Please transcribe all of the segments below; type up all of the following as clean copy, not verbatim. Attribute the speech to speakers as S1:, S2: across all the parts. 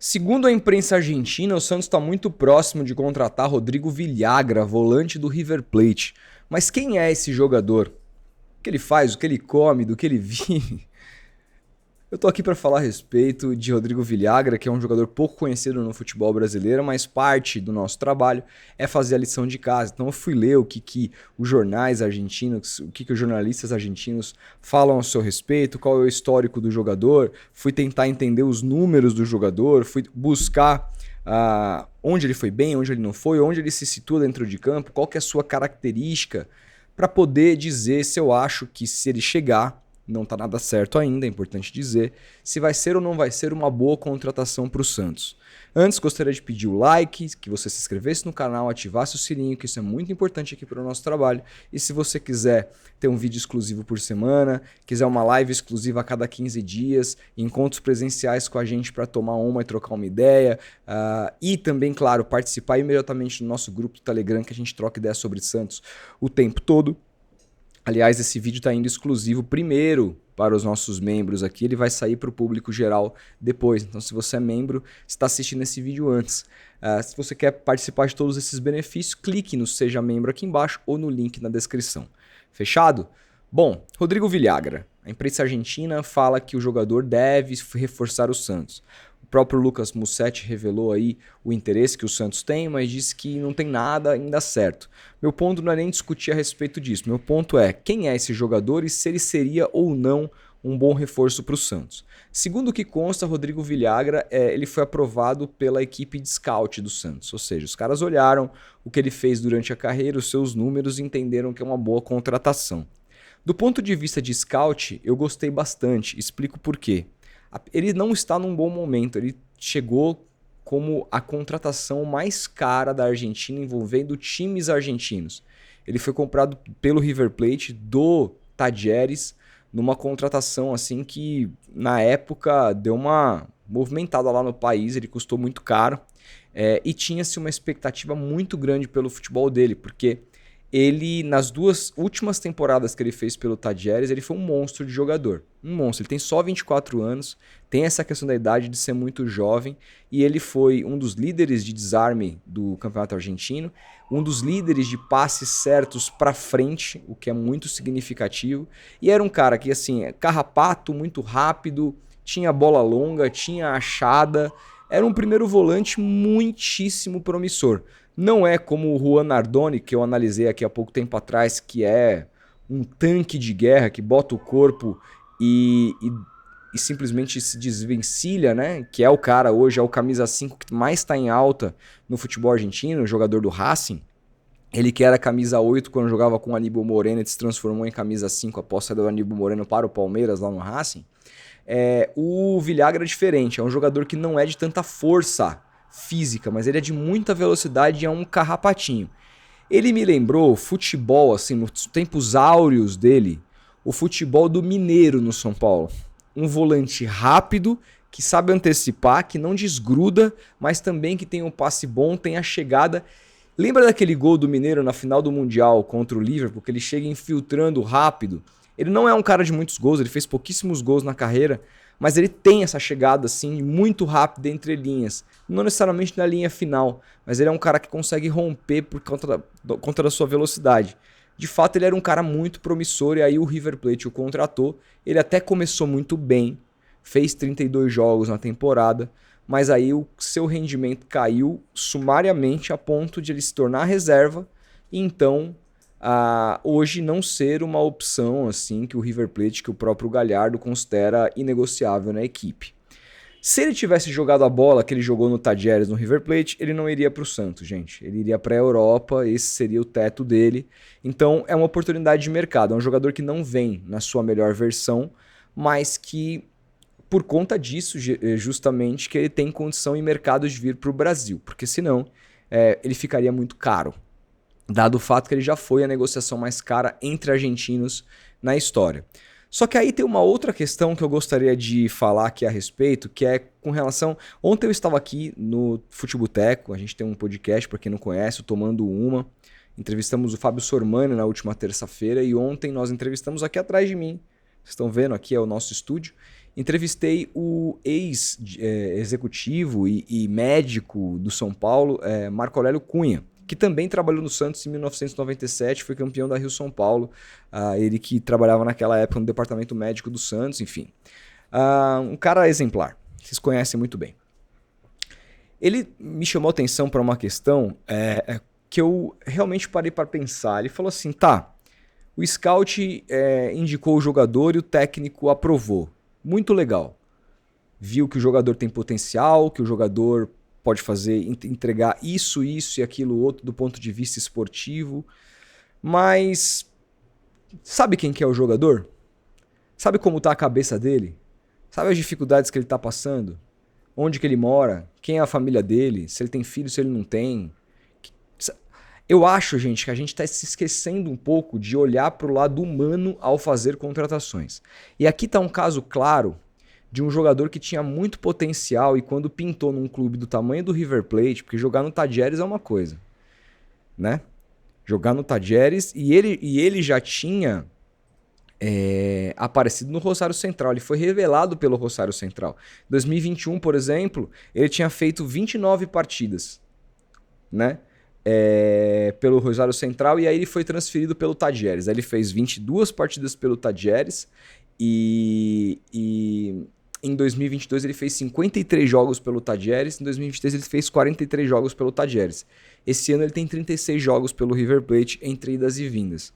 S1: Segundo a imprensa argentina, o Santos está muito próximo de contratar Rodrigo Villagra, volante do River Plate. Mas quem é esse jogador? O que ele faz, o que ele come, do que ele vive? Eu tô aqui para falar a respeito de Rodrigo Villagra, que é um jogador pouco conhecido no futebol brasileiro, mas parte do nosso trabalho é fazer a lição de casa. Então eu fui ler o que os jornais argentinos, o que os jornalistas argentinos falam a seu respeito, qual é o histórico do jogador, fui tentar entender os números do jogador, fui buscar onde ele foi bem, onde ele não foi, onde ele se situa dentro de campo, qual que é a sua característica, para poder dizer se eu acho que se ele chegar, não está nada certo ainda, é importante dizer, se vai ser ou não vai ser uma boa contratação para o Santos. Antes, gostaria de pedir o like, que você se inscrevesse no canal, ativasse o sininho, que isso é muito importante aqui para o nosso trabalho. E se você quiser ter um vídeo exclusivo por semana, quiser uma live exclusiva a cada 15 dias, encontros presenciais com a gente para tomar uma e trocar uma ideia, e também, claro, participar imediatamente do nosso grupo do Telegram, que a gente troca ideias sobre Santos o tempo todo. Aliás, esse vídeo está indo exclusivo primeiro para os nossos membros aqui, ele vai sair para o público geral depois. Então, se você é membro, está assistindo esse vídeo antes. Se você quer participar de todos esses benefícios, clique no Seja Membro aqui embaixo ou no link na descrição. Fechado? Bom, Rodrigo Villagra. A imprensa argentina fala que o jogador deve reforçar o Santos. O próprio Lucas Mussetti revelou aí o interesse que o Santos tem, mas disse que não tem nada ainda certo. Meu ponto não é nem discutir a respeito disso. Meu ponto é quem é esse jogador e se ele seria ou não um bom reforço para o Santos. Segundo o que consta, Rodrigo Villagra ele foi aprovado pela equipe de scout do Santos. Ou seja, os caras olharam o que ele fez durante a carreira, os seus números e entenderam que é uma boa contratação. Do ponto de vista de scout, eu gostei bastante. Explico por quê. Ele não está num bom momento, ele chegou como a contratação mais cara da Argentina envolvendo times argentinos. Ele foi comprado pelo River Plate do Tajeres numa contratação assim que na época deu uma movimentada lá no país, ele custou muito caro e tinha-se uma expectativa muito grande pelo futebol dele, porque ele, nas duas últimas temporadas que ele fez pelo Tajeres, ele foi um monstro de jogador. Um monstro. Ele tem só 24 anos, tem essa questão da idade de ser muito jovem, e ele foi um dos líderes de desarme do campeonato argentino, um dos líderes de passes certos para frente, o que é muito significativo, e era um cara que, assim, carrapato, muito rápido, tinha bola longa, tinha achada, era um primeiro volante muitíssimo promissor. Não é como o Juan Nardoni, que eu analisei aqui há pouco tempo atrás, que é um tanque de guerra que bota o corpo e simplesmente se desvencilha, né? Que é o cara hoje, é o camisa 5 que mais está em alta no futebol argentino, o jogador do Racing. Ele que era camisa 8 quando jogava com o Aníbal Moreno e se transformou em camisa 5 após sair do Aníbal Moreno para o Palmeiras lá no Racing. O Villagra é diferente, é um jogador que não é de tanta força física, mas ele é de muita velocidade e é um carrapatinho. Ele me lembrou futebol, assim, nos tempos áureos dele, o futebol do Mineiro no São Paulo. Um volante rápido, que sabe antecipar, que não desgruda, mas também que tem um passe bom, tem a chegada. Lembra daquele gol do Mineiro na final do Mundial contra o Liverpool, que ele chega infiltrando rápido? Ele não é um cara de muitos gols, ele fez pouquíssimos gols na carreira, mas ele tem essa chegada assim muito rápida entre linhas, não necessariamente na linha final, mas ele é um cara que consegue romper por conta da sua velocidade. De fato, ele era um cara muito promissor e aí o River Plate o contratou. Ele até começou muito bem, fez 32 jogos na temporada, mas aí o seu rendimento caiu sumariamente a ponto de ele se tornar reserva e então hoje não ser uma opção assim que o River Plate, que o próprio Galhardo considera inegociável na equipe. Se ele tivesse jogado a bola que ele jogou no Tajeres, no River Plate, ele não iria para o Santos, gente. Ele iria para a Europa, esse seria o teto dele. Então é uma oportunidade de mercado. É um jogador que não vem na sua melhor versão, mas que por conta disso, justamente, que ele tem condição em mercado de vir para o Brasil. Porque senão ele ficaria muito caro, dado o fato que ele já foi a negociação mais cara entre argentinos na história. Só que aí tem uma outra questão que eu gostaria de falar aqui a respeito, que é com relação... Ontem eu estava aqui no Futeboteco, a gente tem um podcast, para quem não conhece, o Tomando Uma. Entrevistamos o Fábio Sormani na última terça-feira e ontem nós entrevistamos aqui atrás de mim. Vocês estão vendo, aqui é o nosso estúdio. Entrevistei o ex-executivo e médico do São Paulo, Marco Aurélio Cunha, que também trabalhou no Santos em 1997, foi campeão da Rio-São Paulo, ele que trabalhava naquela época no departamento médico do Santos, enfim. Um cara exemplar, vocês conhecem muito bem. Ele me chamou a atenção para uma questão que eu realmente parei para pensar. Ele falou assim, tá, o scout indicou o jogador e o técnico aprovou. Muito legal. Viu que o jogador tem potencial, que o jogador pode entregar isso e aquilo outro do ponto de vista esportivo. Mas sabe quem que é o jogador? Sabe como está a cabeça dele? Sabe as dificuldades que ele está passando? Onde que ele mora? Quem é a família dele? Se ele tem filho, se ele não tem? Eu acho, gente, que a gente está se esquecendo um pouco de olhar para o lado humano ao fazer contratações. E aqui está um caso claro de um jogador que tinha muito potencial e quando pintou num clube do tamanho do River Plate, porque jogar no Talleres é uma coisa, né? Jogar no Talleres e ele já tinha aparecido no Rosário Central, ele foi revelado pelo Rosário Central. Em 2021, por exemplo, ele tinha feito 29 partidas, né? Pelo Rosário Central e aí ele foi transferido pelo Talleres. Aí ele fez 22 partidas pelo Talleres e em 2022 ele fez 53 jogos pelo Talleres, em 2023 ele fez 43 jogos pelo Talleres. Esse ano ele tem 36 jogos pelo River Plate entre idas e vindas.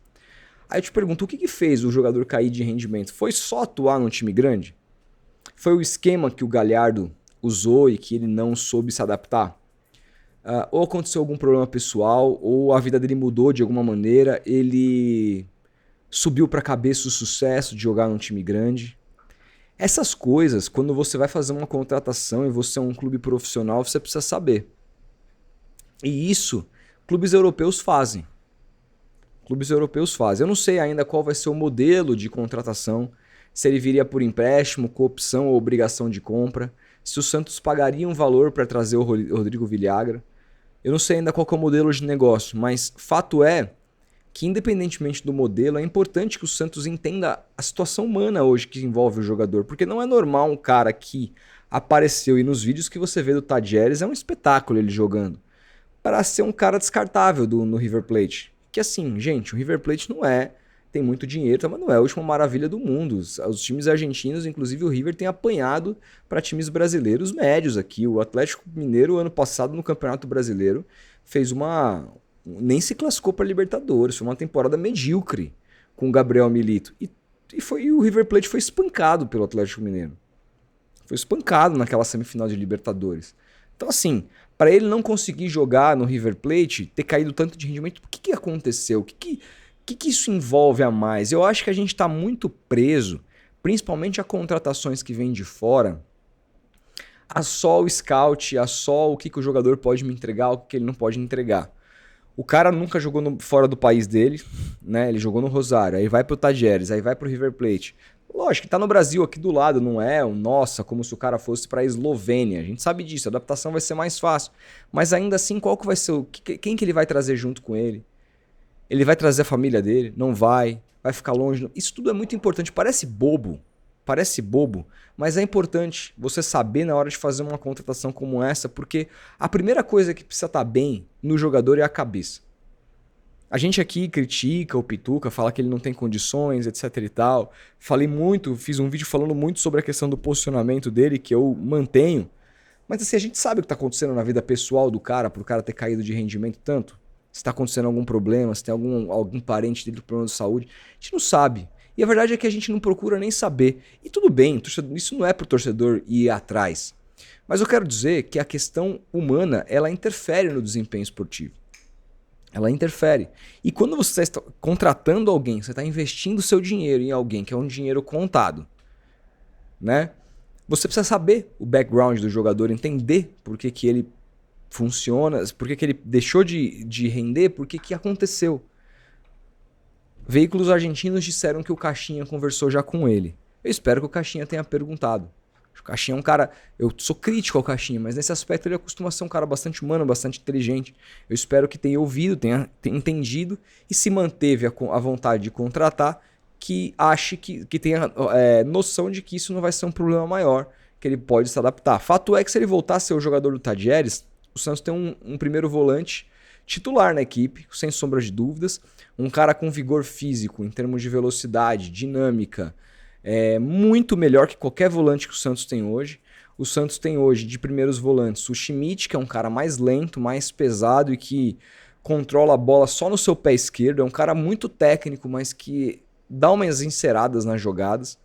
S1: Aí eu te pergunto, o que fez o jogador cair de rendimento? Foi só atuar num time grande? Foi o esquema que o Galhardo usou e que ele não soube se adaptar? Ou aconteceu algum problema pessoal, ou a vida dele mudou de alguma maneira, ele subiu para a cabeça o sucesso de jogar num time grande. Essas coisas, quando você vai fazer uma contratação e você é um clube profissional, você precisa saber. E isso, clubes europeus fazem. Clubes europeus fazem. Eu não sei ainda qual vai ser o modelo de contratação, se ele viria por empréstimo, com opção ou obrigação de compra, se o Santos pagaria um valor para trazer o Rodrigo Villagra. Eu não sei ainda qual que é o modelo de negócio, mas fato é que independentemente do modelo, é importante que o Santos entenda a situação humana hoje que envolve o jogador, porque não é normal um cara que apareceu e nos vídeos que você vê do Talleres é um espetáculo ele jogando, para ser um cara descartável no River Plate. Que assim, gente, o River Plate tem muito dinheiro, mas não é a última maravilha do mundo. Os times argentinos, inclusive o River, tem apanhado para times brasileiros médios aqui. O Atlético Mineiro, ano passado, no Campeonato Brasileiro, nem se classificou para Libertadores. Foi uma temporada medíocre com o Gabriel Milito. E o River Plate foi espancado pelo Atlético Mineiro. Foi espancado naquela semifinal de Libertadores. Então assim, para ele não conseguir jogar no River Plate, ter caído tanto de rendimento, o que aconteceu? O que isso envolve a mais? Eu acho que a gente está muito preso, principalmente a contratações que vêm de fora, a só o scout, a só o que o jogador pode me entregar, o que ele não pode entregar. O cara nunca jogou fora do país dele, né? Ele jogou no Rosário, aí vai pro Talleres, aí vai pro River Plate. Lógico que tá no Brasil aqui do lado, não é nossa, como se o cara fosse pra Eslovênia. A gente sabe disso, a adaptação vai ser mais fácil. Mas ainda assim, qual que vai ser quem que ele vai trazer junto com ele? Ele vai trazer a família dele? Não vai? Vai ficar longe? Isso tudo é muito importante. Parece bobo, mas é importante você saber na hora de fazer uma contratação como essa, porque a primeira coisa que precisa estar bem no jogador é a cabeça. A gente aqui critica o Pituca, fala que ele não tem condições, etc e tal. Fiz um vídeo falando muito sobre a questão do posicionamento dele, que eu mantenho. Mas assim, a gente sabe o que está acontecendo na vida pessoal do cara, pro cara ter caído de rendimento tanto. Se está acontecendo algum problema, se tem algum parente dele com problema de saúde. A gente não sabe. E a verdade é que a gente não procura nem saber. E tudo bem, isso não é pro torcedor ir atrás. Mas eu quero dizer que a questão humana, ela interfere no desempenho esportivo. Ela interfere. E quando você está contratando alguém, você está investindo seu dinheiro em alguém, que é um dinheiro contado, né? Você precisa saber o background do jogador, entender por que ele funciona, por que ele deixou de render, por que aconteceu. Veículos argentinos disseram que o Caixinha conversou já com ele. Eu espero que o Caixinha tenha perguntado. O Caixinha é um cara... Eu sou crítico ao Caixinha, mas nesse aspecto ele costuma ser um cara bastante humano, bastante inteligente. Eu espero que tenha ouvido, tenha entendido e se manteve a vontade de contratar que ache que tenha noção de que isso não vai ser um problema maior, que ele pode se adaptar. Fato é que se ele voltar a ser o jogador do Tadieres, o Santos tem um primeiro volante titular na equipe, sem sombra de dúvidas, um cara com vigor físico, em termos de velocidade, dinâmica, muito melhor que qualquer volante que o Santos tem hoje. O Santos tem hoje, de primeiros volantes, o Schmidt, que é um cara mais lento, mais pesado e que controla a bola só no seu pé esquerdo. É um cara muito técnico, mas que dá umas enceradas nas jogadas.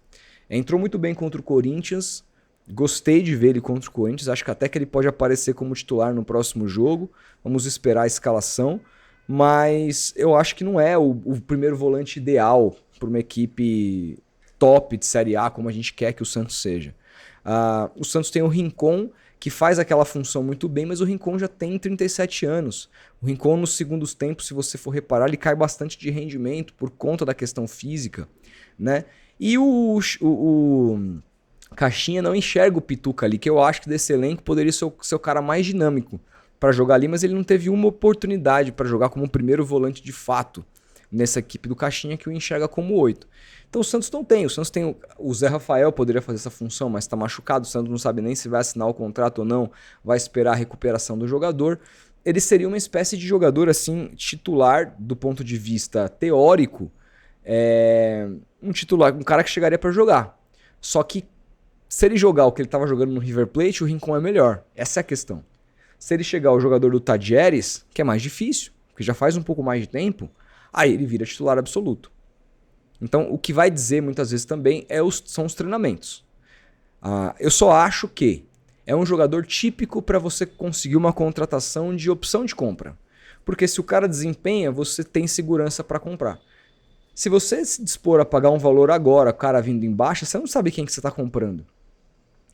S1: Entrou muito bem contra o Corinthians. Gostei de ver ele contra o Corinthians. Acho que até que ele pode aparecer como titular no próximo jogo. Vamos esperar a escalação. Mas eu acho que não é o primeiro volante ideal para uma equipe top de Série A, como a gente quer que o Santos seja. O Santos tem o Rincon, que faz aquela função muito bem, mas o Rincon já tem 37 anos. O Rincon, nos segundos tempos, se você for reparar, ele cai bastante de rendimento por conta da questão física, né? E o Caixinha não enxerga o Pituca ali, que eu acho que desse elenco poderia ser o cara mais dinâmico para jogar ali, mas ele não teve uma oportunidade para jogar como primeiro volante de fato nessa equipe do Caixinha, que o enxerga como 8. Então o Santos não tem. O Santos tem o Zé Rafael, poderia fazer essa função, mas está machucado. O Santos não sabe nem se vai assinar o contrato ou não, vai esperar a recuperação do jogador. Ele seria uma espécie de jogador assim titular do ponto de vista teórico, um titular, um cara que chegaria para jogar. Só que se ele jogar o que ele estava jogando no River Plate, o Rincon é melhor. Essa é a questão. Se ele chegar o jogador do Tadieres, que é mais difícil, porque já faz um pouco mais de tempo, aí ele vira titular absoluto. Então, o que vai dizer muitas vezes também são os treinamentos. Eu só acho que é um jogador típico para você conseguir uma contratação de opção de compra. Porque se o cara desempenha, você tem segurança para comprar. Se você se dispor a pagar um valor agora, o cara vindo em baixa, você não sabe quem que você está comprando.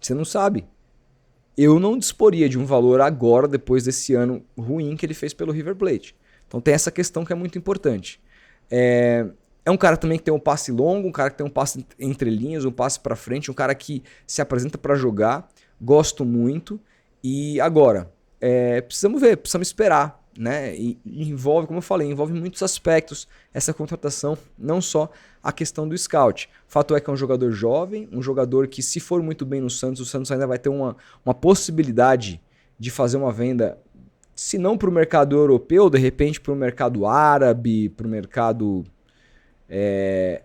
S1: Você não sabe. Eu não disporia de um valor agora, depois desse ano ruim que ele fez pelo River Plate. Então tem essa questão que é muito importante. É um cara também que tem um passe longo, um cara que tem um passe entre linhas, um passe para frente, um cara que se apresenta para jogar. Gosto muito. E agora, precisamos ver, precisamos esperar, né? E envolve, como eu falei, envolve muitos aspectos essa contratação, não só a questão do scout. Fato é que é um jogador jovem, um jogador que, se for muito bem no Santos, o Santos ainda vai ter uma possibilidade de fazer uma venda, se não para o mercado europeu, de repente para o mercado árabe, para o mercado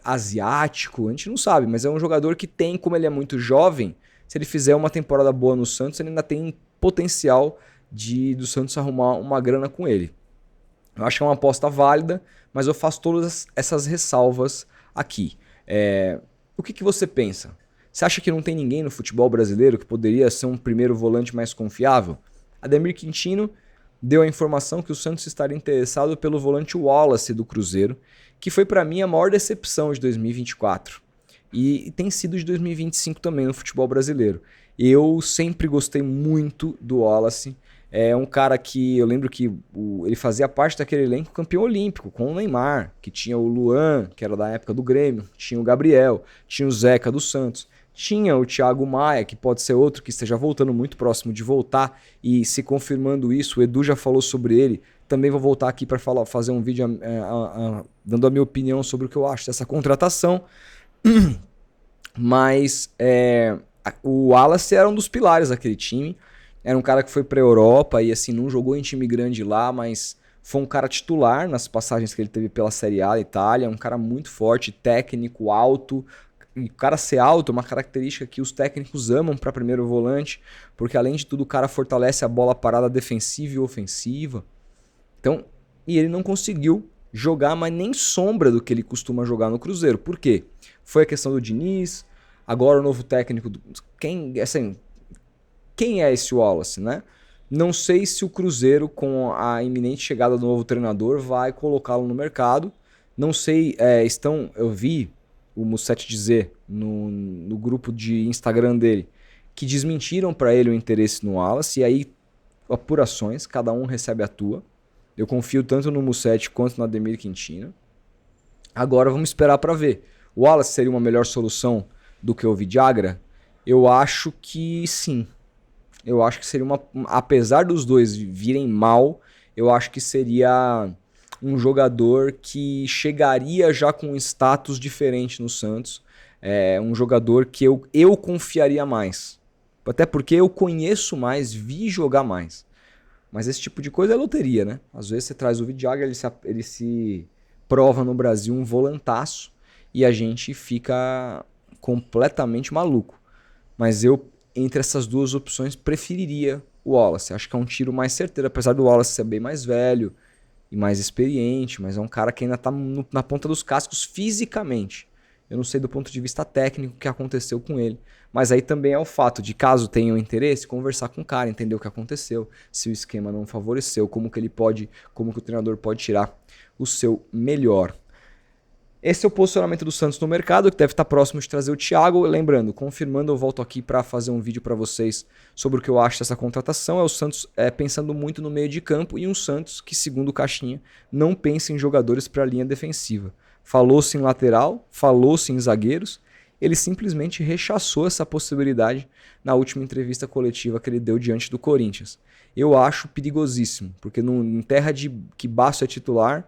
S1: asiático, a gente não sabe, mas é um jogador que tem, como ele é muito jovem, se ele fizer uma temporada boa no Santos, ele ainda tem potencial do Santos arrumar uma grana com ele. Eu acho que é uma aposta válida, mas eu faço todas essas ressalvas aqui. O que você pensa? Você acha que não tem ninguém no futebol brasileiro que poderia ser um primeiro volante mais confiável? Ademir Quintino deu a informação que o Santos estaria interessado pelo volante Wallace do Cruzeiro, que foi para mim a maior decepção de 2024. E tem sido de 2025 também no futebol brasileiro. Eu sempre gostei muito do Wallace. É um cara que eu lembro que ele fazia parte daquele elenco campeão olímpico, com o Neymar, que tinha o Luan, que era da época do Grêmio, tinha o Gabriel, tinha o Zeca do Santos, tinha o Thiago Maia, que pode ser outro que esteja voltando muito próximo de voltar, e se confirmando isso, o Edu já falou sobre ele, também vou voltar aqui para fazer um vídeo dando a minha opinião sobre o que eu acho dessa contratação. Mas o Wallace era um dos pilares daquele time. Era um cara que foi para a Europa e assim, não jogou em time grande lá, mas foi um cara titular nas passagens que ele teve pela Série A da Itália. Um cara muito forte, técnico, alto. E o cara ser alto é uma característica que os técnicos amam para primeiro volante, porque além de tudo o cara fortalece a bola parada defensiva e ofensiva. Então, e ele não conseguiu jogar, mas nem sombra do que ele costuma jogar no Cruzeiro. Por quê? Foi a questão do Diniz, agora o novo técnico. Quem é esse Wallace, né? Não sei se o Cruzeiro, com a iminente chegada do novo treinador, vai colocá-lo no mercado. Não sei, eu vi o Mussetti dizer no grupo de Instagram dele que desmentiram para ele o interesse no Wallace, e aí apurações, cada um recebe a tua. Eu confio tanto no Mussetti quanto no Ademir Quintino. Agora vamos esperar para ver. O Wallace seria uma melhor solução do que o Villagra? Eu acho que sim. Eu acho que seria apesar dos dois virem mal, eu acho que seria um jogador que chegaria já com um status diferente no Santos. Um jogador que eu confiaria mais. Até porque eu conheço mais, vi jogar mais. Mas esse tipo de coisa é loteria, né? Às vezes você traz o Vidiaga, ele se prova no Brasil um volantaço e a gente fica completamente maluco. Mas eu, entre essas duas opções, preferiria o Wallace. Acho que é um tiro mais certeiro, apesar do Wallace ser bem mais velho e mais experiente, mas é um cara que ainda tá na ponta dos cascos fisicamente. Eu não sei do ponto de vista técnico o que aconteceu com ele. Mas aí também é o fato de, caso tenham interesse, conversar com o cara, entender o que aconteceu, se o esquema não favoreceu, como que o treinador pode tirar o seu melhor. Esse é o posicionamento do Santos no mercado, que deve estar próximo de trazer o Thiago. Lembrando, confirmando, eu volto aqui para fazer um vídeo para vocês sobre o que eu acho dessa contratação. É o Santos pensando muito no meio de campo e um Santos que, segundo o Caixinha, não pensa em jogadores para a linha defensiva. Falou-se em lateral, falou-se em zagueiros. Ele simplesmente rechaçou essa possibilidade na última entrevista coletiva que ele deu diante do Corinthians. Eu acho perigosíssimo, porque em terra de que Basso é titular,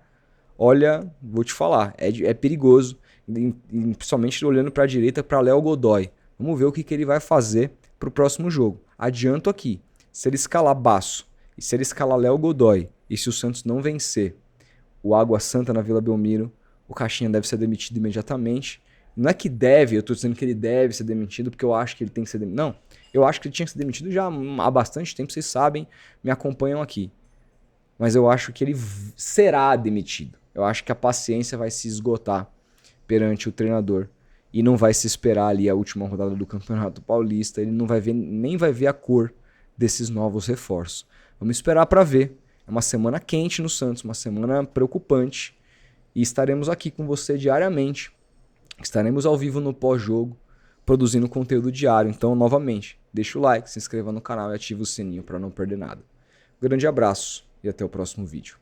S1: olha, vou te falar, é perigoso, principalmente olhando para a direita para Léo Godoy. Vamos ver o que ele vai fazer para o próximo jogo. Adianto aqui, se ele escalar Basso e se ele escalar Léo Godoy, e se o Santos não vencer o Água Santa na Vila Belmiro, o Caixinha deve ser demitido imediatamente. Não é que deve, eu estou dizendo que ele deve ser demitido porque eu acho que ele tem que ser demitido. Não, eu acho que ele tinha que ser demitido já há bastante tempo, vocês sabem, me acompanham aqui. Mas eu acho que ele será demitido. Eu acho que a paciência vai se esgotar perante o treinador e não vai se esperar ali a última rodada do Campeonato Paulista. Ele não vai ver, nem vai ver a cor desses novos reforços. Vamos esperar para ver. É uma semana quente no Santos, uma semana preocupante. E estaremos aqui com você diariamente. Estaremos ao vivo no pós-jogo, produzindo conteúdo diário. Então, novamente, deixa o like, se inscreva no canal e ative o sininho para não perder nada. Um grande abraço e até o próximo vídeo.